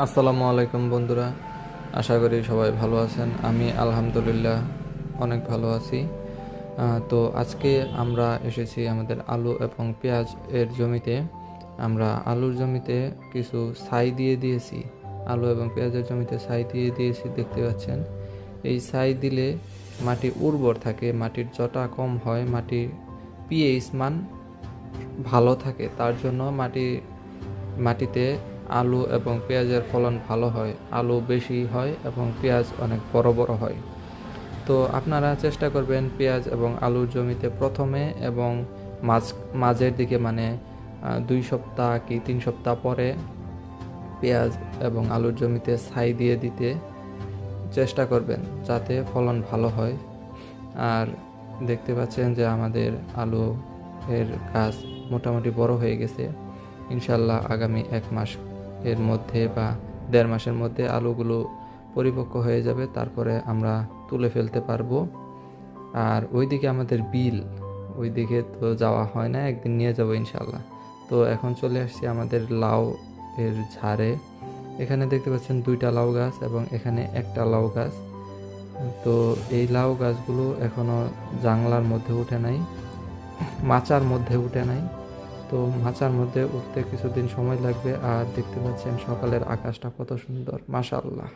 আসসালামু আলাইকুম বন্ধুরা, আশা করি সবাই ভালো আছেন। আমি আলহামদুলিল্লাহ অনেক ভালো আছি। তো আজকে আমরা এসেছি আমাদের আলু এবং পেঁয়াজ এর জমিতে। আমরা আলুর জমিতে কিছু ছাই দিয়ে দিয়েছি, আলু এবং পেঁয়াজের জমিতে ছাই দিয়ে দিয়েছি, দেখতে পাচ্ছেন। এই ছাই দিলে মাটি উর্বর থাকে, মাটির জটা কম হয়, মাটির পিএইচ মান ভালো থাকে। তার জন্য মাটিতে আলু এবং পেঁয়াজের ফলন ভালো হয়, আলু বেশি হয় এবং পেঁয়াজ অনেক বড় বড় হয়। তো আপনারা চেষ্টা করবেন পেঁয়াজ এবং আলুর জমিতে প্রথমে এবং মাঝের দিকে, মানে 2 সপ্তাহ কি 3 সপ্তাহ পরে পেঁয়াজ এবং আলুর জমিতে ছাই দিয়ে দিতে চেষ্টা করবেন, যাতে ফলন ভালো হয়। আর দেখতে পাচ্ছেন যে আমাদের আলু এর গাছ মোটামুটি বড় হয়ে গেছে। ইনশাল্লাহ আগামী 1 মাস এর মধ্যে বা 1.5 মাসের মধ্যে আলুগুলো পরিপক্ক হয়ে যাবে, তারপরে আমরা তুলে ফেলতে পারবো। আর ওইদিকে আমাদের বিল, ওইদিকে তো যাওয়া হয় না, একদিন নিয়ে যাবো ইনশাল্লাহ। তো এখন চলে আসছি আমাদের লাউ এর ঝাড়ে। এখানে দেখতে পাচ্ছেন 2টা লাউ গাছ এবং এখানে একটা লাউ গাছ। তো এই লাউ গাছগুলো এখনো জাংলার মধ্যে উঠে নাই, মাচার মধ্যে উঠে নাই। তো মাচার মধ্যে উঠতে কিছুদিন সময় লাগবে। আর দেখতে পাচ্ছেন সকালের আকাশটা কত সুন্দর, মাশাআল্লাহ।